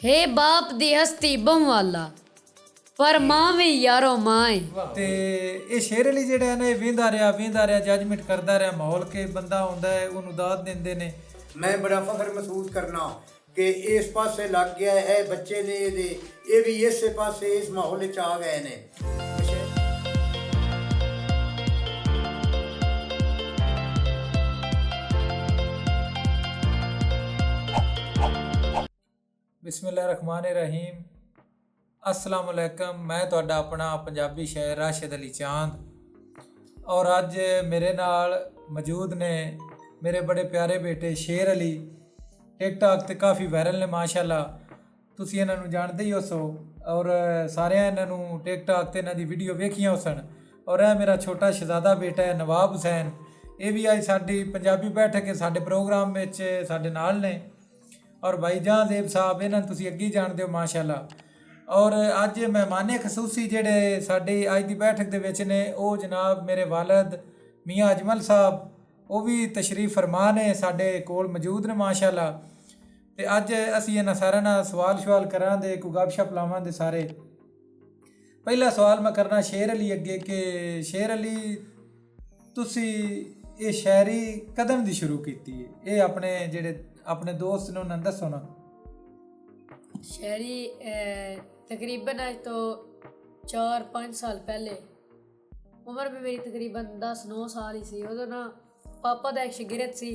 हे बाप दी हस्ती बमवाला पर मां भी यारो मां है। ਤੇ ਇਹ ਸ਼ੇਰ ਅਲੀ ਜਿਹੜਾ ਹੈ ਨਾ ਇਹ ਵੇਂਦਾ ਰਿਹਾ ਜੱਜਮੈਂਟ ਕਰਦਾ ਰਿਹਾ ਮਾਹੌਲ ਕੇ ਬੰਦਾ ਹੁੰਦਾ ਹੈ ਉਹਨੂੰ ਦਾਤ ਦਿੰਦੇ ਨੇ। ਮੈਂ ਬੜਾ ਫਖਰ ਮਹਿਸੂਸ ਕਰਨਾ ਕਿ ਇਸ ਪਾਸੇ ਲੱਗ ਗਿਆ ਹੈ ਬੱਚੇ ਨੇ ਇਹ ਵੀ ਇਸੇ ਪਾਸੇ ਇਸ ਮਾਹੌਲ ਵਿੱਚ ਆ ਗਏ ਨੇ। ਬਿਸਮਿਲ੍ਲਾਹਿਰਰਹਿਮਾਨਿਰਰਹੀਮ। अस्सलाम वालेकुम। मैं ਤੁਹਾਡਾ ਆਪਣਾ ਪੰਜਾਬੀ ਸ਼ਾਇਰ ਰਾਸ਼ਿਦ ਅਲੀ ਚਾਂਦ ਔਰ ਅੱਜ ਮੇਰੇ ਨਾਲ ਮੌਜੂਦ ਨੇ ਮੇਰੇ ਬੜੇ ਪਿਆਰੇ ਬੇਟੇ ਸ਼ੇਰ ਅਲੀ। ਟਿਕਟੌਕ ਤੇ ਕਾਫੀ ਵਾਇਰਲ ਨੇ ਮਾਸ਼ਾਅੱਲਾ, ਤੁਸੀਂ ਇਹਨਾਂ ਨੂੰ ਜਾਣਦੇ ਹੀ ਹੋ ਔਰ ਸਾਰਿਆਂ ਇਹਨਾਂ ਨੂੰ ਟਿਕਟੌਕ ਤੇ ਇਹਨਾਂ ਦੀ ਵੀਡੀਓ ਵੇਖੀਆਂ ਹੋਸਣ। ਔਰ ਇਹ ਮੇਰਾ ਛੋਟਾ ਸ਼ਹਿਜ਼ਾਦਾ ਬੇਟਾ ਹੈ ਨਵਾਬ ਹੁਸੈਨ, ਇਹ ਵੀ ਅੱਜ ਸਾਡੀ ਪੰਜਾਬੀ ਬੈਠਕ ਕੇ ਸਾਡੇ ਪ੍ਰੋਗਰਾਮ ਵਿੱਚ ਸਾਡੇ ਨਾਲ ਨੇ। ਔਰ ਭਾਈ ਜਹਾਂ ਦੇਬ ਸਾਹਿਬ ਇਹਨਾਂ ਨੂੰ ਤੁਸੀਂ ਅੱਗੇ ਹੀ ਜਾਣਦੇ ਹੋ ਮਾਸ਼ਾਅੱਲਾ। ਔਰ ਅੱਜ ਮਹਿਮਾਨੇ ਖਸੂਸੀ ਜਿਹੜੇ ਸਾਡੀ ਅੱਜ ਦੀ ਬੈਠਕ ਦੇ ਵਿੱਚ ਨੇ ਉਹ ਜਨਾਬ ਮੇਰੇ ਵਾਲਦ ਮੀਆਂ ਅਜਮਲ ਸਾਹਿਬ, ਉਹ ਵੀ ਤਸ਼ਰੀਫ ਫਰਮਾ ਨੇ ਸਾਡੇ ਕੋਲ ਮੌਜੂਦ ਨੇ ਮਾਸ਼ਾਅੱਲਾ। ਤੇ ਅੱਜ ਅਸੀਂ ਇਹਨਾਂ ਸਾਰਿਆਂ ਨਾਲ ਸਵਾਲ ਕਰਾਂਗੇ, ਕੋਈ ਗੱਪਸ਼ਪ ਲਾਵਾਂਗੇ ਸਾਰੇ। ਪਹਿਲਾ ਸਵਾਲ ਮੈਂ ਕਰਨਾ ਸ਼ੇਰ ਅਲੀ ਅੱਗੇ ਕਿ ਸ਼ੇਰ ਅਲੀ ਤੁਸੀਂ ਇਹ ਸ਼ਾਇਰੀ ਕਦਮ ਦੀ ਸ਼ੁਰੂ ਕੀਤੀ ਹੈ? ਇਹ ਆਪਣੇ ਜਿਹੜੇ ਆਪਣੇ ਦੋਸਤ ਨੇ ਉਹਨਾਂ ਨੂੰ ਦੱਸੋ ਨਾ। शायरी तकरीबन आज तो 4-5 साल पहले, उम्र भी मेरी तकरीबन 10-9 साल ही सी। उदों ना पापा का एक शागिर्द सी,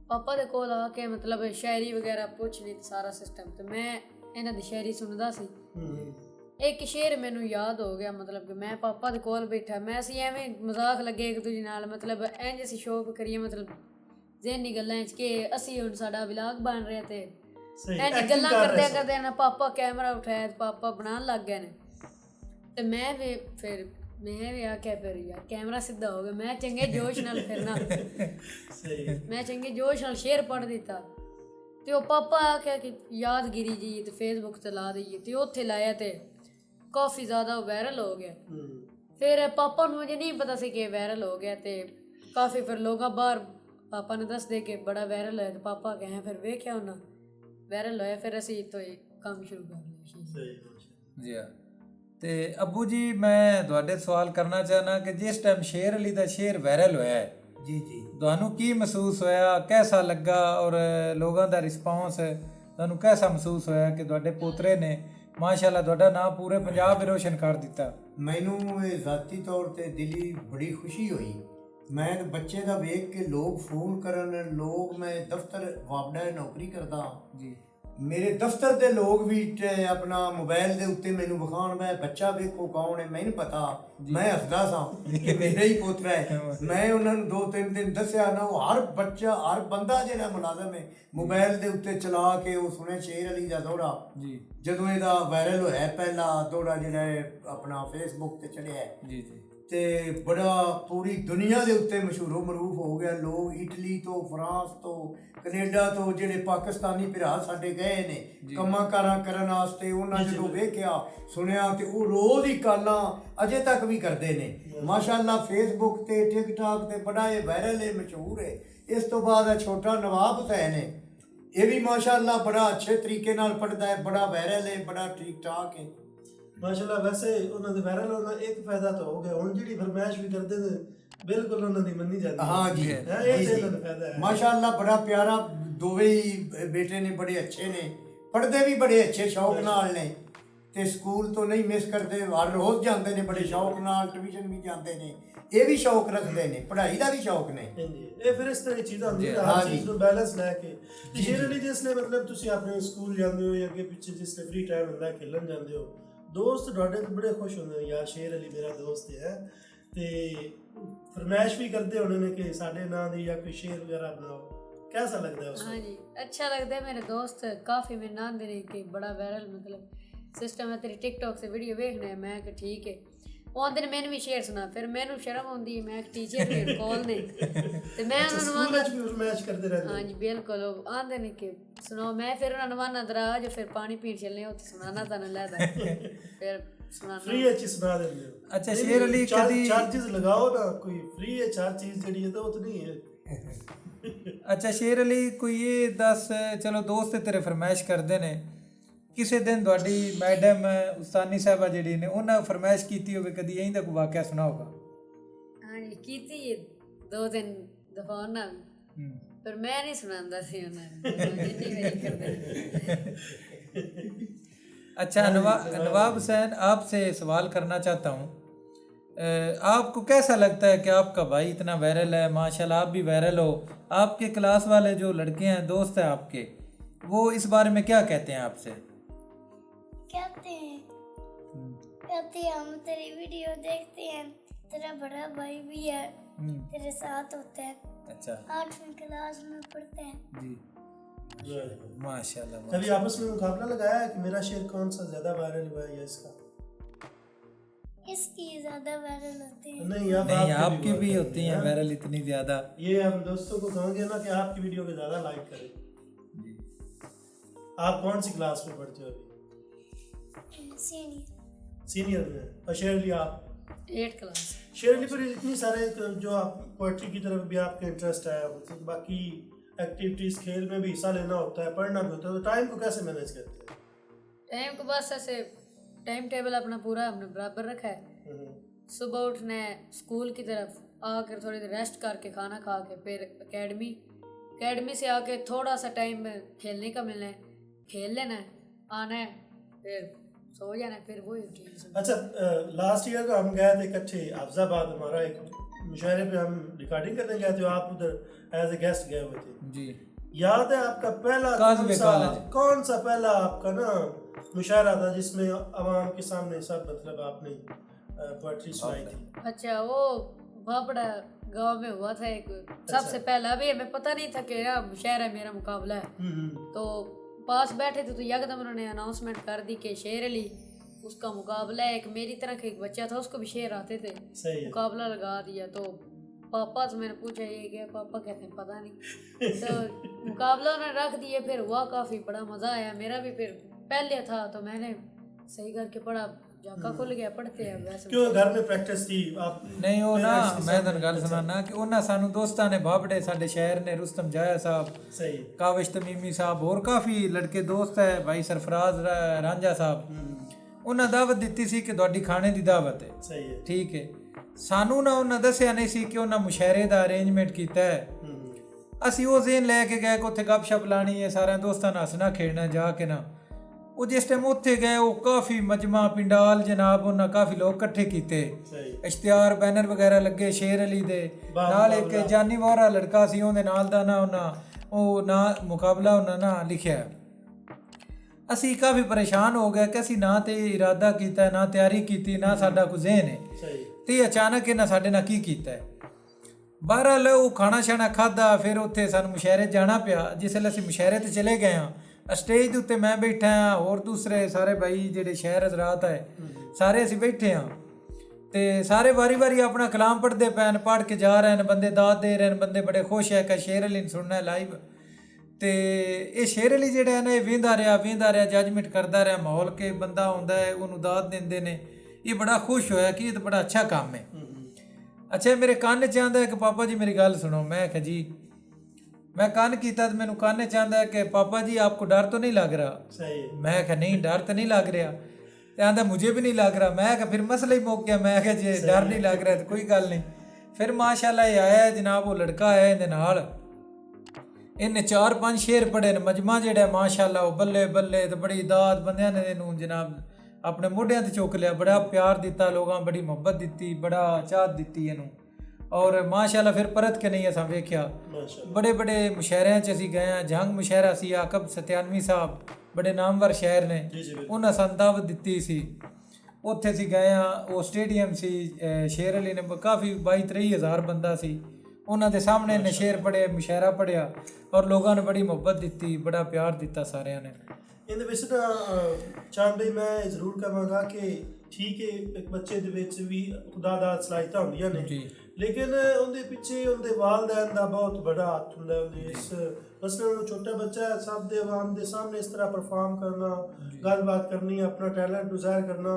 पापा दे कोल आके मतलब शायरी वगैरह पुछ ली सारा सिस्टम, तो मैं इन्हां दी शायरी सुनदा सी। एक शेर मैनू याद हो गया, मतलब कि मैं पापा दे कोल बैठा, मैं असीं एवें मजाक लगे एक दूजे नाल, मतलब इंज असीं शौक करिए मतलब ज़हनी गल्लां च कि असीं हुण साडा व्लॉग बन रहा ते ਇੰਜ ਗੱਲਾਂ ਕਰਦੇ ਨਾ ਪਾਪਾ ਕੈਮਰਾ ਉਠਾਇਆ ਤੇ ਪਾਪਾ ਬਣਾਉਣ ਲੱਗ ਗਏ ਨੇ। ਤੇ ਮੈਂ ਵੀ ਆਖਿਆ ਫਿਰ ਯਾਰ ਕੈਮਰਾ ਸਿੱਧਾ ਹੋ ਗਿਆ, ਮੈਂ ਚੰਗੇ ਜੋਸ਼ ਨਾਲ ਫਿਰਨਾ ਮੈਂ ਚੰਗੇ ਜੋਸ਼ ਨਾਲ ਸ਼ੇਰ ਪੜ੍ਹ ਦਿੱਤਾ। ਤੇ ਉਹ ਪਾਪਾ ਆਖਿਆ ਕਿ ਯਾਦਗਿਰੀ ਜੀ ਤੇ ਫੇਸਬੁੱਕ ਤੇ ਲਾ ਦਈਏ, ਤੇ ਉੱਥੇ ਲਾਇਆ ਤੇ ਕਾਫੀ ਜ਼ਿਆਦਾ ਵਾਇਰਲ ਹੋ ਗਿਆ। ਫਿਰ ਪਾਪਾ ਨੂੰ ਅਜੇ ਨਹੀਂ ਪਤਾ ਸੀ ਕਿ ਵਾਇਰਲ ਹੋ ਗਿਆ, ਤੇ ਕਾਫੀ ਫਿਰ ਲੋਕਾਂ ਬਾਹਰ ਪਾਪਾ ਨੂੰ ਦੱਸਦੇ ਕਿ ਬੜਾ ਵਾਇਰਲ ਹੋਇਆ। ਤੇ ਪਾਪਾ ਕਹੇ ਫਿਰ ਵੇਖਿਆ ਉਹਨਾਂ ਵਾਇਰਲ ਹੋਇਆ, ਫਿਰ ਅਸੀਂ ਇੱਥੋਂ ਹੀ ਕੰਮ ਸ਼ੁਰੂ ਕਰ ਲਿਆ। ਜੀ ਹਾਂ। ਤੇ ਅੱਬੂ ਜੀ ਮੈਂ ਤੁਹਾਡੇ ਸਵਾਲ ਕਰਨਾ ਚਾਹਨਾ ਕਿ ਜਿਸ ਟਾਈਮ ਸ਼ੇਰ ਅਲੀ ਦਾ ਸ਼ੇਰ ਵਾਇਰਲ ਹੋਇਆ ਹੈ ਜੀ ਤੁਹਾਨੂੰ ਕੀ ਮਹਿਸੂਸ ਹੋਇਆ, ਕੈਸਾ ਲੱਗਾ ਔਰ ਲੋਕਾਂ ਦਾ ਰਿਸਪੌਂਸ ਤੁਹਾਨੂੰ ਕੈਸਾ ਮਹਿਸੂਸ ਹੋਇਆ ਕਿ ਤੁਹਾਡੇ ਪੋਤਰੇ ਨੇ ਮਾਸ਼ਾਅੱਲਾ ਤੁਹਾਡਾ ਨਾਮ ਪੂਰੇ ਪੰਜਾਬ ਵਿੱਚ ਰੋਸ਼ਨ ਕਰ ਦਿੱਤਾ? ਮੈਨੂੰ ਇਹ ਜ਼ਾਤੀ ਤੌਰ ਤੇ ਦਿਲੀ ਬੜੀ ਖੁਸ਼ੀ ਹੋਈ। ਮੈਂ ਬੱਚੇ ਦਾ ਵੇਖ ਕੇ ਲੋਕ ਫੋਨ ਕਰਨ, ਲੋਕ ਮੈਂ ਦਫ਼ਤਰ ਵਾਪੜਾ ਨੌਕਰੀ ਕਰਦਾ ਜੀ, ਮੇਰੇ ਦਫ਼ਤਰ ਦੇ ਲੋਕ ਵੀ ਆਪਣਾ ਮੋਬਾਈਲ ਦੇ ਉੱਤੇ ਮੈਨੂੰ ਵਿਖਾਉਣ, ਮੈਂ ਬੱਚਾ ਵੇਖੋ ਕੌਣ ਹੈ ਮੈਨੂੰ ਪਤਾ, ਮੈਂ ਹੱਸਦਾ ਸਾਂ ਕਿ ਮੇਰਾ ਹੀ ਪੋਤਰਾ ਹੈ। ਮੈਂ ਉਹਨਾਂ ਨੂੰ 2-3 ਦਿਨ ਦੱਸਿਆ ਨਾ, ਉਹ ਹਰ ਬੱਚਾ ਹਰ ਬੰਦਾ ਜਿਹੜਾ ਮੁਲਾਜ਼ਮ ਹੈ ਮੋਬਾਈਲ ਦੇ ਉੱਤੇ ਚਲਾ ਕੇ ਉਹ ਸੁਣਿਆ ਸ਼ੇਰ ਅਲੀ ਦਾ ਦੌੜਾ ਜੀ। ਜਦੋਂ ਇਹਦਾ ਵਾਇਰਲ ਹੋਇਆ ਪਹਿਲਾ ਦੌੜਾ ਜਿਹੜਾ ਹੈ ਆਪਣਾ ਫੇਸਬੁੱਕ ਤੇ ਚੜਿਆ ਜੀ ਜੀ, ਤੇ ਬੜਾ ਪੂਰੀ ਦੁਨੀਆ ਦੇ ਉੱਤੇ ਮਸ਼ਹੂਰੋ ਮਰੂਫ ਹੋ ਗਿਆ। ਲੋਕ ਇਟਲੀ ਤੋਂ, ਫਰਾਂਸ ਤੋਂ, ਕੈਨੇਡਾ ਤੋਂ ਜਿਹੜੇ ਪਾਕਿਸਤਾਨੀ ਭਰਾ ਸਾਡੇ ਗਏ ਨੇ ਕੰਮਾਂ ਕਾਰਾਂ ਕਰਨ ਵਾਸਤੇ, ਉਹਨਾਂ ਜਦੋਂ ਵੇਖਿਆ ਸੁਣਿਆ ਤੇ ਉਹ ਰੋਜ਼ ਹੀ ਕਾਲਾਂ ਅਜੇ ਤੱਕ ਵੀ ਕਰਦੇ ਨੇ ਮਾਸ਼ਾਅੱਲਾ। ਫੇਸਬੁੱਕ ਤੇ ਟਿਕਟੌਕ ਤੇ ਬੜਾ ਇਹ ਵਾਇਰਲ ਹੈ, ਮਸ਼ਹੂਰ ਹੈ। ਇਸ ਤੋਂ ਬਾਅਦ ਛੋਟਾ ਨਵਾਬ ਹੁਸੈਨ ਹੈ, ਇਹ ਵੀ ਮਾਸ਼ਾਅੱਲਾ ਬੜਾ ਅੱਛੇ ਤਰੀਕੇ ਨਾਲ ਪੜ੍ਹਦਾ ਹੈ, ਬੜਾ ਵਾਇਰਲ ਹੈ, ਬੜਾ ਠੀਕ ਠਾਕ ਹੈ ਮਾਸ਼ਾਅੱਲਾ। ਵੈਸੇ ਉਹਨਾਂ ਦੇ ਵਾਇਰਲ ਹੋਣਾ ਇੱਕ ਫਾਇਦਾ ਤਾਂ ਹੋ ਗਿਆ, ਹੁਣ ਜਿਹੜੀ ਫਰਮਾਇਸ਼ ਵੀ ਕਰਦੇ ਨੇ ਬਿਲਕੁਲ ਉਹਨਾਂ ਦੀ ਮੰਨੀ ਜਾਂਦੀ। ਹਾਂ ਜੀ, ਇਹ ਤੇ ਉਹਨਾਂ ਦਾ ਫਾਇਦਾ ਹੈ ਮਾਸ਼ਾਅੱਲਾ। ਬੜਾ ਪਿਆਰਾ, ਦੋਵੇਂ ਹੀ ਬੇਟੇ ਨੇ ਬੜੇ ਅੱਛੇ ਨੇ, ਪੜ੍ਹਦੇ ਵੀ ਬੜੇ ਅੱਛੇ ਸ਼ੌਕ ਨਾਲ ਨੇ, ਤੇ ਸਕੂਲ ਤੋਂ ਨਹੀਂ ਮਿਸ ਕਰਦੇ, ਹਰ ਰੋਜ਼ ਜਾਂਦੇ ਨੇ ਬੜੇ ਸ਼ੌਕ ਨਾਲ, ਟਿਊਸ਼ਨ ਵੀ ਜਾਂਦੇ ਨੇ, ਇਹ ਵੀ ਸ਼ੌਕ ਰੱਖਦੇ ਨੇ, ਪੜ੍ਹਾਈ ਦਾ ਵੀ ਸ਼ੌਕ ਨੇ। ਇਹ ਫਿਰ ਇਸ ਤਰ੍ਹਾਂ ਚੀਜ਼ਾਂ ਹੁੰਦੀਆਂ ਹਰ ਚੀਜ਼ ਨੂੰ ਬੈਲੈਂਸ ਲੈ ਕੇ। ਸ਼ੇਰ ਅਲੀ ਜਿਸਲੇ ਮਤਲਬ ਤੁਸੀਂ ਆਪਣੇ ਸਕੂਲ ਜਾਂਦੇ ਹੋ ਜਾਂ ਅੱਗੇ ਪਿੱਛੇ ਜਿਸਲੇ ਫ੍ਰੀ ਟਾਈਮ ਹੁੰਦਾ ਖੇਲਣ ਜਾਂਦੇ ਹੋ, ਦੋਸਤ ਤੁਹਾਡੇ ਤੋਂ ਬੜੇ ਖੁਸ਼ ਹੁੰਦੇ ਨੇ ਯਾਰ ਸ਼ੇਰ ਅਲੀ ਮੇਰਾ ਦੋਸਤ ਹੈ, ਤੇ ਫਰਮਾਇਸ਼ ਵੀ ਕਰਦੇ ਹੋਣੇ ਨੇ ਕਿ ਸਾਡੇ ਨਾਂ ਦੀ ਜਾਂ ਕੋਈ ਸ਼ੇਰ ਵਗੈरह ਬਣਾਓ। कैसा लगता है उसको? हाँ जी, अच्छा लगता है। मेरे दोस्त काफ़ी मेरे नाम दे रहे कि बड़ा वायरल मतलब सिस्टम है, तेरी टिकटॉक से वीडियो देखना है। मैं कि ठीक है। वो आंदे ने मैंने भी शेर सुना, फिर मैंने शर्म आती है, मैं टीचर ने कॉल ने ते मैं उन्होंने मैच करते रहते। हाँ जी बिल्कुल, आंदे ने कि सुनाओ, मैं फिर उन्होंने माना दराज फिर पानी पीन चलने उत्थे सुनाना था ना लैदा फिर सुनाना फ्री अच्छी सुना देते हो। अच्छा शेर अली कदी चार्जेस लगाओ ना, कोई फ्री है चार चीज जड़ी है तो वो तो नहीं है। अच्छा शेर अली कोई ये दस चलो दोस्त तेरे फरमाइश करते ने ਕਿਸੇ ਦਿਨ ਤੁਹਾਡੀ ਮੈਡਮ ਉਸਤਾਨੀ ਸਾਹਿਬਾ ਜਿਹੜੀ ਨੇ ਉਹਨਾਂ ਫਰਮਾਇਸ਼ ਕੀਤੀ ਹੋਵੇ ਕਦੀ ਇਹੀ ਦਾ ਕੋਈ ਵਾਕਿਆ ਸੁਣਾਓਗਾ? ਹਾਂਜੀ ਕੀਤੀ 2-3 ਦਫਾ ਉਹਨਾਂ ਵੀ, ਪਰ ਮੈਂ ਨਹੀਂ ਸੁਣਾਉਂਦਾ ਸੀ ਉਹਨਾਂ ਨੂੰ ਜਿੰਨੀ ਵਾਰੀ ਕਰਦੇ। अच्छा नवाब हुसैन, आपसे सवाल करना चाहता हूँ, आपको कैसा लगता है कि आपका भाई इतना वायरल है, माशाल्लाह आप भी वायरल हो, आपके क्लास वाले जो लड़के हैं दोस्त हैं आपके, वो इस बारे में क्या कहते हैं आपसे? कहते हैं हम तेरी वीडियो देखते हैं, तेरा बड़ा भाई भी है तेरे साथ होता है, अच्छा 8वीं क्लास में पढ़ते हैं। जी माशाल्लाह। कभी आपस में मुकाबला लगाया है कि मेरा शेर कौन सा ज्यादा वायरल हुआ है या इसका? इसकी ज्यादा वायरल होते हैं। नहीं, अब नहीं आपकी भी वायरल होती हैं वायरल इतनी ज़्यादा। ये हम दोस्तों को कहेंगे ना कि आपकी वीडियो को ज्यादा लाइक करें। आप कौन सी क्लास में पढ़ते हो अभी? सीनियर में। और शेर अली आप? 8 क्लास। शेर अली पर इतनी सारे जो आप पोइट्री की तरफ भी आपका इंटरेस्ट है, बाकी एक्टिविटीज खेल में भी हिस्सा लेना होता है, पढ़ना भी होता है, तो टाइम को कैसे मैनेज करते हैं? टाइम को बस ऐसे टाइम टेबल अपना पूरा हमने बराबर रखा है। सुबह उठना है, स्कूल की तरफ आकर थोड़ी देर रेस्ट करके खाना खा के फिर एकेडमी से आके थोड़ा सा टाइम खेलने का मिलना है, खेल लेना है, आना है, फिर सो जाना है, फिर वही रूटीन। अच्छा, लास्ट ईयर तो हम गए थे इकट्ठे अफजाबाद, हमारा एक मुशायरे पे हम रिकॉर्डिंग करने गए थे, आप उधर एज ए गेस्ट गए हुए थे जी। याद है आपका पहला कौन सा पहला आपका ना मुशायरा था जिसमें आवाम के सामने सब मतलब आपने पोएट्री सुनाई थी? अच्छा, वो भापड़ा गांव में हुआ था एक सबसे पहला। अभी हमें पता नहीं था कि मुशायरा मेरा मुकाबला है, तो पास बैठे थे तो यकदम उन्होंने अनाउंसमेंट कर दी कि शेर अली उसका मुकाबला है। एक मेरी तरह का एक बच्चा था, उसको भी शेर आते थे, मुकाबला लगा दिया। तो पापा से मैंने पूछा ये क्या, पापा कहते हैं पता नहीं। तो मुकाबला उन्होंने रख दिया, फिर हुआ, काफ़ी बड़ा मज़ा आया। मेरा भी फिर पहले था तो मैंने सही करके पढ़ा, जाका खुल गया, पढ़ते हैं वैसे। क्यों घर में प्रैक्टिस थी आप? नहीं वो ना मैं ਤੁਹਾਨੂੰ ਗੱਲ ਸੁਣਾਣਾ ਕਿ ਉਹਨਾਂ ਸਾਨੂੰ ਦੋਸਤਾਂ ਨੇ ਬਾਬੜੇ ਸਾਡੇ ਸ਼ਹਿਰ ਨੇ रुस्तम जाया साहब, सही, काविश तमीमी साहब और काफ़ी लड़के दोस्त है, भाई सरफराज रांझा साहब, ਉਹਨਾਂ ਦਾਵਤ ਦਿੱਤੀ ਸੀ ਕਿ ਤੁਹਾਡੀ ਖਾਣੇ ਦੀ ਦਾਵਤ ਹੈ। ਸਹੀ ਹੈ, ਠੀਕ ਹੈ। ਸਾਨੂੰ ਨਾ ਉਹਨਾਂ ਦੱਸਿਆ ਨਹੀਂ ਸੀ ਕਿ ਉਹਨਾਂ ਮੁਸ਼ਾਇਰੇ ਦਾ ਅਰੇਂਜਮੈਂਟ ਕੀਤਾ ਹੈ। ਅਸੀਂ ਉਹ ਜ਼ੇਨ ਲੈ ਕੇ ਗਏ ਕਿ ਉੱਥੇ ਗੱਪਸ਼ਪ ਲਾਣੀ ਹੈ, ਸਾਰਿਆਂ ਦੋਸਤਾਂ ਨਾਲ ਹੱਸਣਾ ਖੇਡਣਾ ਜਾ ਕੇ ਨਾ। ਉਹ ਜਿਸ ਟਾਈਮ ਉੱਥੇ ਗਏ ਉਹ ਕਾਫੀ ਮਜਮਾ ਪਿੰਡਾਲ ਜਨਾਬ ਉਹਨਾਂ ਕਾਫੀ ਲੋਕ ਇਕੱਠੇ ਕੀਤੇ, ਇਸ਼ਤਿਹਾਰ ਬੈਨਰ ਵਗੈਰਾ ਲੱਗੇ ਸ਼ੇਰ ਅਲੀ ਦੇ ਨਾਲ। ਇੱਕ ਜਾਨੀ ਵੋਰਾ ਲੜਕਾ ਸੀ, ਉਹਦੇ ਨਾਲ ਦਾ ਨਾ ਉਹਨਾਂ ਉਹ ਨਾ ਮੁਕਾਬਲਾ ਉਹਨਾਂ ਨਾ ਲਿਖਿਆ। ਅਸੀਂ ਕਾਫੀ ਪਰੇਸ਼ਾਨ ਹੋ ਗਏ ਕਿ ਅਸੀਂ ਨਾ ਤੇ ਇਰਾਦਾ ਕੀਤਾ, ਨਾ ਤਿਆਰੀ ਕੀਤੀ, ਨਾ ਸਾਡਾ ਕੋਈ ਜ਼ਹਿਨ ਹੈ, ਤੇ ਅਚਾਨਕ ਇਹਨਾਂ ਸਾਡੇ ਨਾਲ ਕੀ ਕੀਤਾ ਹੈ। ਬਹਰਹਾਲ ਉਹ ਖਾਣਾ ਛਾਣਾ ਖਾਧਾ, ਫਿਰ ਉੱਥੇ ਸਾਨੂੰ ਮੁਸ਼ਾਇਰੇ ਜਾਣਾ ਪਿਆ। ਜਿਸ ਵੇਲੇ ਅਸੀਂ ਮੁਸ਼ਾਇਰੇ 'ਤੇ ਚਲੇ ਗਏ ਹਾਂ, ਸਟੇਜ ਦੇ ਉੱਤੇ ਮੈਂ ਬੈਠਾ ਹਾਂ, ਹੋਰ ਦੂਸਰੇ ਸਾਰੇ ਭਾਈ ਜਿਹੜੇ ਸ਼ਹਿਰ ਹਜ਼ਰਾਤ ਹੈ ਸਾਰੇ ਅਸੀਂ ਬੈਠੇ ਹਾਂ, ਤੇ ਸਾਰੇ ਵਾਰੀ ਵਾਰੀ ਆਪਣਾ ਕਲਾਮ ਪੜ੍ਹਦੇ ਪਏ, ਪੜ੍ਹ ਕੇ ਜਾ ਰਹੇ ਨੇ, ਬੰਦੇ ਦਾਦ ਦੇ ਰਹੇ ਨੇ, ਬੰਦੇ ਬੜੇ ਖੁਸ਼ ਹੈ ਕਿ ਸ਼ੇਰ ਅਲੀ ਨੂੰ ਸੁਣਨਾ ਲਾਈਵ। ਤੇ ਇਹ ਸ਼ੇਰ ਅਲੀ ਜਿਹੜਾ ਹੈ ਨਾ ਇਹ ਵੇਂਦਾ ਰਿਹਾ ਜੱਜਮੈਂਟ ਕਰਦਾ ਰਿਹਾ, ਮਾਹੌਲ ਕੇ ਬੰਦਾ ਆਉਂਦਾ ਹੈ ਉਹਨੂੰ ਦਾਦ ਦਿੰਦੇ ਨੇ, ਇਹ ਬੜਾ ਖੁਸ਼ ਹੋਇਆ ਕਿ ਇਹ ਤਾਂ ਬੜਾ ਅੱਛਾ ਕੰਮ ਹੈ। ਅੱਛਾ, ਮੇਰੇ ਕੰਨ 'ਚ ਆਉਂਦਾ ਹੈ ਕਿ ਪਾਪਾ ਜੀ ਮੇਰੀ ਗੱਲ ਸੁਣੋ। ਮੈਂ ਕਿਹਾ ਜੀ, मैं कान किया तो मैंने कान चाहता है कि पापा जी आपको डर तो नहीं लग रहा? सही। मैं कहा नहीं डर तो नहीं लग रहा। तो आंदा मुझे भी नहीं लग रहा। मैं कहा फिर मसला ही मुक गया। मैं कहा जी डर नहीं लग रहा तो कोई गल नहीं। फिर माशाल्लाह ये आया जनाब, वो लड़का आया इहदे नाल, इन्हें 4-5 शेर पढ़े ने, मजमा जेड़ा माशाल्लाह वो बल्ले बल्ले तो बड़ी दाद बंदियां ने इहनूं जनाब अपने मोढियां ते चुक लिया, बड़ा प्यार दिता लोगों, बड़ी मुहब्बत दी, बड़ा चाहत दी इहनूं। और माशाल्लाह फिर परत के नहीं असां वेख्या। बड़े बड़े मुशायरियां 'ਚ ਅਸੀਂ ਗਏ ਹਾਂ। ਜੰਗ ਮੁਸ਼ਾਇਰਾ ਸੀ, ਆਕਬ ਸਤਿਆਨਵੀ ਸਾਹਿਬ ਬੜੇ ਨਾਮਵਰ ਸ਼ਾਇਰ ਨੇ, ਉਹਨਾਂ ਸਾਨੂੰ ਦਾਵਤ ਦਿੱਤੀ ਸੀ, ਉੱਥੇ ਅਸੀਂ ਗਏ ਹਾਂ। ਉਹ ਸਟੇਡੀਅਮ ਸੀ, ਸ਼ੇਰ ਅਲੀ ਨੇ ਕਾਫੀ 22-23 ਹਜ਼ਾਰ ਬੰਦਾ ਸੀ, ਉਹਨਾਂ ਦੇ ਸਾਹਮਣੇ ਨੇ ਸ਼ੇਰ ਪੜ੍ਹੇ, ਮੁਸ਼ਾਇਰਾ ਪੜ੍ਹਿਆ, ਔਰ ਲੋਕਾਂ ਨੇ ਬੜੀ ਮੁਹੱਬਤ ਦਿੱਤੀ, ਬੜਾ ਪਿਆਰ ਦਿੱਤਾ ਸਾਰਿਆਂ ਨੇ। ਇਹਦੇ ਵਿੱਚ ਤਾਂ ਚਾਂਦ ਬਈ ਮੈਂ ਜ਼ਰੂਰ ਕਹਾਂਗਾ ਕਿ ਠੀਕ ਹੈ ਇੱਕ ਬੱਚੇ ਦੇ ਵਿੱਚ ਵੀ ਖੁਦਾ ਦਾ ਸਲਾਹੀਤਾਂ ਹੁੰਦੀਆਂ ਨੇ ਜੀ, ਲੇਕਿਨ ਉਹਦੇ ਪਿੱਛੇ ਉਹਦੇ ਵਾਲਿदैन ਦਾ ਬਹੁਤ ਬੜਾ ਹੱਥ ਹੁੰਦਾ ਹੈ। ਇਸ ਮਸਲਨ ਛੋਟਾ ਬੱਚਾ ਸਭ ਦੇ ਆਵਾਮ ਦੇ ਸਾਹਮਣੇ ਇਸ ਤਰ੍ਹਾਂ ਪਰਫਾਰਮ ਕਰਨਾ, ਗੱਲਬਾਤ ਕਰਨੀ, ਆਪਣਾ ਟੈਲੈਂਟ ਜ਼ਾਹਿਰ ਕਰਨਾ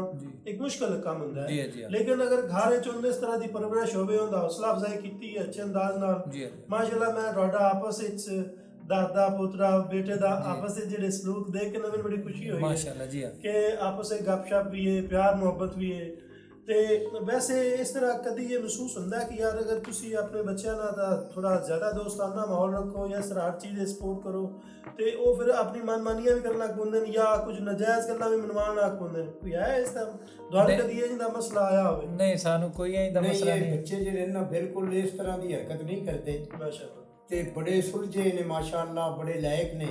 ਇੱਕ ਮੁਸ਼ਕਲ ਕੰਮ ਹੁੰਦਾ ਹੈ। ਲੇਕਿਨ ਅਗਰ ਘਰ 'ਚ ਉਹਦੇ ਇਸ ਤਰ੍ਹਾਂ ਦੀ ਪਰਵਰਿਸ਼ ਹੋਵੇ, ਉਹਦਾ ਹੌਸਲਾ ਅਫਜ਼ਾਈ ਕੀਤੀ ਅੱਛੇ ਅੰਦਾਜ਼ ਨਾਲ, ਮਾਸ਼ਾਅੱਲਾ ਮੈਂ ਤੁਹਾਡਾ ਆਪਸ ਵਿੱਚ ਦਾਦਾ ਪੋਤਰਾ ਬੇਟੇ ਦਾ ਆਪਸ ਵਿੱਚ ਜਿਹੜੇ ਸਲੂਕ ਦੇਖ ਕੇ ਨਾ ਮੈਨੂੰ ਬੜੀ ਖੁਸ਼ੀ ਹੋਈ ਹੈ ਮਾਸ਼ਾਅੱਲਾ ਜੀ ਹਾਂ। ਕਿ ਆਪਸ ਵਿੱਚ ਗੱਪਸ਼ਪ ਵੀ ਹੈ, ਪਿਆਰ ਮੁਹੱਬਤ ਵੀ ਹੈ। ਤੇ ਵੈਸੇ ਇਸ ਤਰ੍ਹਾਂ ਕਦੀ ਇਹ ਮਹਿਸੂਸ ਹੁੰਦਾ ਹੈ ਕਿ ਯਾਰ ਅਗਰ ਤੁਸੀਂ ਆਪਣੇ ਬੱਚਿਆਂ ਨਾਲ ਤਾਂ ਥੋੜਾ ਜ਼ਿਆਦਾ ਦੋਸਤਾਨਾ ਮਾਹੌਲ ਰੱਖੋ ਜਾਂ ਇਸ ਤਰ੍ਹਾਂ ਹਰ ਚੀਜ਼ ਦੇ ਸਪੋਰਟ ਕਰੋ ਤੇ ਉਹ ਫਿਰ ਆਪਣੀ ਮਨਮਾਨੀਆਂ ਵੀ ਕਰਨ ਲੱਗ ਪੈਂਦੇ ਨੇ ਜਾਂ ਕੁਝ ਨਜਾਇਜ਼ ਗੱਲਾਂ ਵੀ ਮਨਵਾਉਣ ਲੱਗ ਪੈਂਦੇ ਨੇ। ਕੋਈ ਹੈ ਇਸ ਤਰ੍ਹਾਂ ਤੁਹਾਡੇ ਕਦੀ ਇਹ ਜਿਹਦਾ ਮਸਲਾ ਆਇਆ ਹੋਵੇ? ਨਹੀਂ, ਸਾਨੂੰ ਕੋਈ ਐਂ ਦਾ ਨਹੀਂ, ਮਸਲਾ ਇਹ ਨਹੀਂ। ਬੱਚੇ ਜਿਹੜੇ ਨੇ ਨਾ ਬਿਲਕੁਲ ਇਸ ਤਰ੍ਹਾਂ ਦੀ ਹਰਕਤ ਨਹੀਂ ਕਰਦੇ ਮਾਸ਼ਾਅੱਲਾ। ਤੇ ਬੜੇ ਸੁਲਝੇ ਨੇ ਮਾਸ਼ਾਅੱਲਾ, ਬੜੇ ਲਾਇਕ ਨੇ।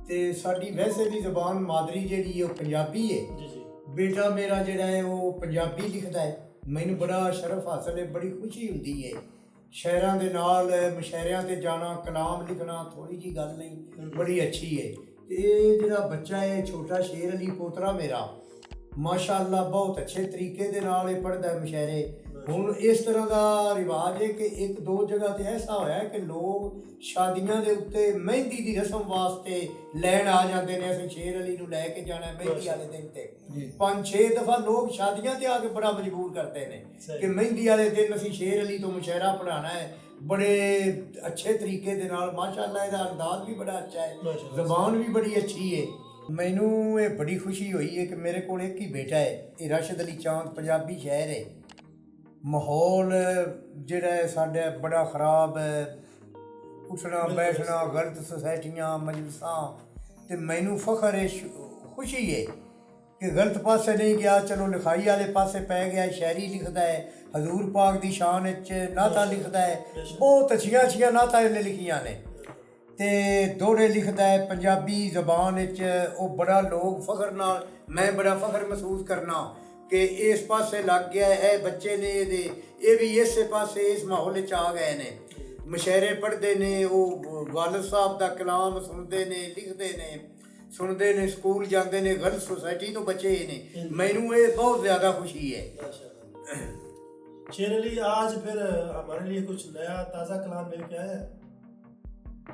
ਤੇ ਸਾਡੀ ਵੈਸੇ ਵੀ ਜ਼ਬਾਨ ਮਾਦਰੀ ਜਿਹੜੀ ਹੈ ਉਹ ਪੰਜਾਬੀ ਹੈ। ਜੀ ਜੀ। ਬੇਟਾ ਮੇਰਾ ਜਿਹੜਾ ਹੈ ਉਹ ਪੰਜਾਬੀ ਲਿਖਦਾ ਹੈ। ਮੈਨੂੰ ਬੜਾ ਸ਼ਰਫ ਹਾਸਲ ਹੈ, ਬੜੀ ਖੁਸ਼ੀ ਹੁੰਦੀ ਹੈ। ਸ਼ਾਇਰਾਂ ਦੇ ਨਾਲ ਮੁਸ਼ਾਇਰਿਆਂ ਤੇ ਜਾਣਾ, ਕਲਾਮ ਲਿਖਣਾ ਥੋੜੀ ਜੀ ਗੱਲ ਨਹੀਂ, ਬੜੀ ਅੱਛੀ ਹੈ। ਤੇ ਇਹ ਜਿਹੜਾ ਬੱਚਾ ਹੈ ਛੋਟਾ ਸ਼ੇਰ ਅਲੀ ਪੋਤਰਾ ਮੇਰਾ, ਮਾਸ਼ਾਅੱਲਾ ਬਹੁਤ ਅੱਛੇ ਤਰੀਕੇ ਦੇ ਨਾਲ ਇਹ ਪੜ੍ਹਦਾ ਹੈ ਮੁਸ਼ਾਇਰੇ। ਹੁਣ ਇਸ ਤਰ੍ਹਾਂ ਦਾ ਰਿਵਾਜ ਹੈ ਕਿ ਇੱਕ ਦੋ ਜਗ੍ਹਾ ਤੇ ਐਸਾ ਹੋਇਆ ਹੈ ਕਿ ਲੋਕ ਸ਼ਾਦੀਆਂ ਦੇ ਉੱਤੇ ਮਹਿੰਦੀ ਦੀ ਰਸਮ ਵਾਸਤੇ ਲੈਣ ਆ ਜਾਂਦੇ ਨੇ, ਅਸੀਂ ਸ਼ੇਰ ਅਲੀ ਨੂੰ ਲੈ ਕੇ ਜਾਣਾ ਮਹਿੰਦੀ ਵਾਲੇ ਦਿਨ ਤੇ। 5-6 ਦਫਾ ਲੋਕ ਸ਼ਾਦੀਆਂ ਤੇ ਆ ਕੇ ਬੜਾ ਮਜਬੂਰ ਕਰਦੇ ਨੇ ਕਿ ਮਹਿੰਦੀ ਵਾਲੇ ਦਿਨ ਅਸੀਂ ਸ਼ੇਰ ਅਲੀ ਤੋਂ ਮੁਸ਼ਾਇਰਾ ਪੜ੍ਹਾਉਣਾ ਹੈ। ਬੜੇ ਅੱਛੇ ਤਰੀਕੇ ਦੇ ਨਾਲ ਮਾਸ਼ਾਅੱਲਾ, ਇਹਦਾ ਅੰਦਾਜ਼ ਵੀ ਬੜਾ ਅੱਛਾ ਹੈ, ਜ਼ਬਾਨ ਵੀ ਬੜੀ ਅੱਛੀ ਹੈ। ਮੈਨੂੰ ਇਹ ਬੜੀ ਖੁਸ਼ੀ ਹੋਈ ਹੈ ਕਿ ਮੇਰੇ ਕੋਲ ਇੱਕ ਹੀ ਬੇਟਾ ਹੈ, ਇਹ ਰਾਸ਼ਿਦ ਅਲੀ ਚਾਂਦ, ਪੰਜਾਬੀ ਸ਼ਾਇਰ ਹੈ। ਮਾਹੌਲ ਜਿਹੜਾ ਹੈ ਸਾਡਾ ਬੜਾ ਖ਼ਰਾਬ ਹੈ, ਉੱਠਣਾ ਬੈਠਣਾ, ਗਲਤ ਸੁਸਾਇਟੀਆਂ, ਮਜਲਿਸਾਂ। ਤੇ ਮੈਨੂੰ ਫਖਰ ਹੈ, ਖੁਸ਼ੀ ਹੈ ਕਿ ਗਲਤ ਪਾਸੇ ਨਹੀਂ ਗਿਆ, ਚਲੋ ਲਿਖਾਈ ਵਾਲੇ ਪਾਸੇ ਪੈ ਗਿਆ। ਸ਼ਾਇਰੀ ਲਿਖਦਾ ਹੈ, ਹਜ਼ੂਰ ਪਾਕ ਦੀ ਸ਼ਾਨ ਵਿੱਚ ਨਾਤਾਂ ਲਿਖਦਾ ਹੈ, ਬਹੁਤ ਅੱਛੀਆਂ ਅੱਛੀਆਂ ਨਾਤਾਂ ਇਹਨੇ ਲਿਖੀਆਂ ਨੇ। ਤੇ ਦੋਹਰੇ ਲਿਖਦਾ ਹੈ ਪੰਜਾਬੀ ਜ਼ਬਾਨ ਵਿੱਚ। ਉਹ ਬੜਾ ਲੋਕ ਫਖਰ ਨਾਲ, ਮੈਂ ਬੜਾ ਫਖਰ ਮਹਿਸੂਸ ਕਰਨਾ ਕਿ ਇਸ ਪਾਸੇ ਲੱਗ ਗਿਆ। ਇਹ ਬੱਚੇ ਨੇ ਇਹਦੇ, ਇਹ ਵੀ ਇਸੇ ਪਾਸੇ ਇਸ ਮਾਹੌਲ ਵਿੱਚ ਆ ਗਏ ਨੇ। ਮੁਸ਼ਾਇਰੇ ਪੜ੍ਹਦੇ ਨੇ, ਉਹ ਵਾਲਿਦ ਸਾਹਿਬ ਦਾ ਕਲਾਮ ਸੁਣਦੇ ਨੇ, ਲਿਖਦੇ ਨੇ, ਸੁਣਦੇ ਨੇ, ਸਕੂਲ ਜਾਂਦੇ ਨੇ, ਗਲਤ सोसाइटी ਤੋਂ ਬਚੇ ਨੇ। ਮੈਨੂੰ ਇਹ ਬਹੁਤ ज़्यादा खुशी है। शेर अली, आज फिर हमारे लिए कुछ नया ताज़ा कलाम लेके आए हैं?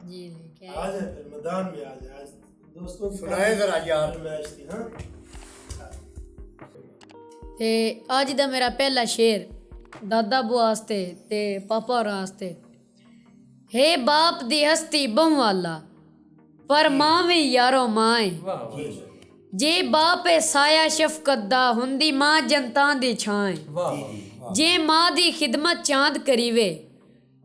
जी लेके आज है फिर मैदान में, आज दोस्तों सुनाए जरा यार। मैच थी। हाँ, ਤੇ ਅੱਜ ਦਾ ਮੇਰਾ ਪਹਿਲਾ ਸ਼ੇਰ ਦਾਦਾ ਬੂ ਵਾਸਤੇ ਤੇ ਪਾਪਾ ਹੋਰਾਂ ਵਾਸਤੇ। ਹੇ ਬਾਪ ਦੀ ਹਸਤੀ ਬਹੁ ਵਾਲਾ, ਪਰ ਮਾਂ ਵੀ ਯਾਰੋ ਮਾਂ ਏ। ਵਾਹ ਵਾਹ ਜੇ ਬਾਪ ਏ ਸਾਇਆ ਸ਼ਫਕਤ ਦਾ, ਹੁੰਦੀ ਮਾਂ ਜਨਤਾਂ ਦੀ ਛਾਂ ਏ। ਵਾਹ ਵਾਹ। ਜੇ ਮਾਂ ਦੀ ਖਿਦਮਤ ਚਾਂਦ ਕਰੀਵੇ,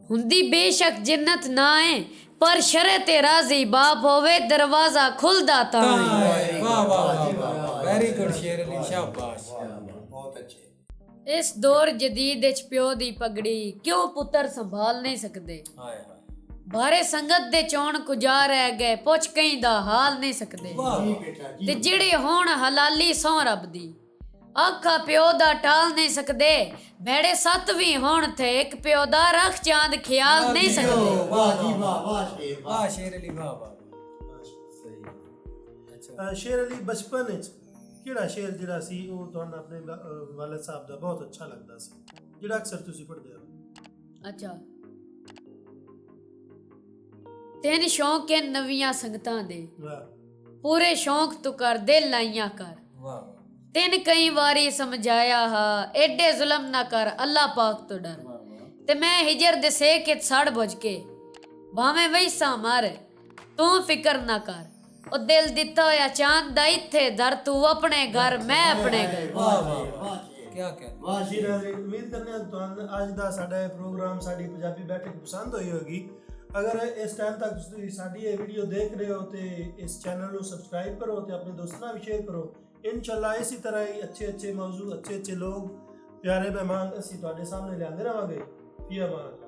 ਹੁੰਦੀ ਬੇਸ਼ੱਕ ਜन्नत ਨਾ ਏ। ਪਰ ਸ਼ਰਅ ਤੇ ਰਾਜ਼ੀ ਬਾਪ ਹੋਵੇ, ਦਰਵਾਜ਼ਾ ਖੁੱਲਦਾ ਤਾਂ ਏ। ਵਾਹ ਵਾਹ ਵਾਹ, ਵੈਰੀ ਗੁੱਡ ਸ਼ੇਰ ਅਲੀ, ਸ਼ਾਬਾਸ਼। बहुत अच्छे। ਇਸ ਦੌਰ ਜਦੀਦ ਵਿੱਚ ਪਿਓ ਦੀ ਪਗੜੀ ਕਿਉਂ ਪੁੱਤਰ ਸੰਭਾਲ ਨਹੀਂ ਸਕਦੇ। ਹਾਏ ਹਾਏ, ਬਾਰੇ ਸੰਗਤ ਦੇ ਚੋਣ ਕੁਜਾ ਰਹਿ ਗਏ, ਪੁੱਛ ਕਈ ਦਾ ਹਾਲ ਨਹੀਂ ਸਕਦੇ। ਤੇ ਜਿਹੜੇ ਹੋਣ ਹਲਾਲੀ ਸੌ ਰੱਬ ਦੀ, ਆਖਾ ਪਿਓ ਦਾ ਟਾਲ ਨਹੀਂ ਸਕਦੇ। ਭੈੜੇ ਸੱਤ ਵੀ ਹੋਣ ਥੇ, ਇੱਕ ਪਿਓ ਦਾ ਰੱਖ ਚਾਂਦ ਖਿਆਲ ਨਹੀਂ ਸਕਦੇ। वाह जी वाह, वाह शेर, वाह। ਵਾਹ ਸ਼ੇਰ ਅਲੀ, ਵਾਹ ਵਾਹ। शेर अली बचपन ਵਿੱਚ ਕਿਹੜਾ ਸ਼ੇਰ ਜਿਹੜਾ ਸੀ ਉਹ ਤੁਹਾਨੂੰ ਆਪਣੇ ਵਾਲਿਦ ਸਾਹਿਬ ਦਾ ਬਹੁਤ ਅੱਛਾ ਲੱਗਦਾ ਸੀ, ਜਿਹੜਾ ਅਕਸਰ ਤੁਸੀਂ ਪੜ੍ਹਦੇ ਹੋ? ਅੱਛਾ, ਤੈਨ ਸ਼ੌਂਕ ਹੈ ਨਵੀਆਂ ਸੰਗਤਾਂ ਦੇ, ਵਾਹ ਪੂਰੇ ਸ਼ੌਂਕ ਤੂੰ ਕਰ ਦਿਲ ਲਾਈਆਂ ਕਰ। ਵਾਹ ਤੈਨ ਕਈ ਵਾਰੀ ਸਮਝਾਇਆ ਹਾ, ਐਡੇ ਜ਼ੁਲਮ ਨਾ ਕਰ, ਅੱਲਾ ਪਾਕ ਤੋਂ ਡਰ। ਤੇ ਮੈਂ ਹਿਜਰ ਦੇ ਸੇਕ ਵਿੱਚ ਸੜ ਬੁਝ ਕੇ, ਭਾਵੇਂ ਵੈਸਾ ਮਰ, ਤੂੰ ਫਿਕਰ ਨਾ ਕਰ। ਉਹ ਦਿਲ ਦਿੱਤਾ ਹੋਇਆ ਚਾਂਦ ਦਾ ਇੱਥੇ ਦਰ, ਤੂੰ ਆਪਣੇ ਘਰ ਮੈਂ ਆਪਣੇ ਘਰ। ਵਾਹ ਵਾਹ, ਕੀ ਕਹਿੰਦੇ। वाह ਜੀ ਉਮੀਦ ਕਰਨੇ ਹਾਂ ਤੁਹਾਨੂੰ ਅੱਜ ਦਾ ਸਾਡਾ ਇਹ ਪ੍ਰੋਗਰਾਮ, ਸਾਡੀ ਪੰਜਾਬੀ ਬੈਠਕ ਪਸੰਦ ਹੋਈ ਹੋਗੀ। ਅਗਰ ਇਸ ਟਾਈਮ ਤੱਕ ਤੁਸੀਂ ਸਾਡੀ ਇਹ ਵੀਡੀਓ ਦੇਖ ਰਹੇ ਹੋ ਤੇ ਇਸ ਚੈਨਲ ਨੂੰ ਸਬਸਕ੍ਰਾਈਬ ਕਰੋ ਤੇ ਆਪਣੇ ਦੋਸਤਾਂ ਨਾਲ ਵੀ ਸ਼ੇਅਰ ਕਰੋ। ਇਨਸ਼ਾਅੱਲਾ ਇਸੇ ਤਰ੍ਹਾਂ ਹੀ ਅੱਛੇ ਮੌਜੂ, ਅੱਛੇ ਲੋਕ, ਪਿਆਰੇ ਮਹਿਮਾਨ ਅਸੀਂ ਤੁਹਾਡੇ ਸਾਹਮਣੇ ਲਿਆਂਦੇ ਰਹਾਂਗੇ। ਫੀ ਅਮਾਨ।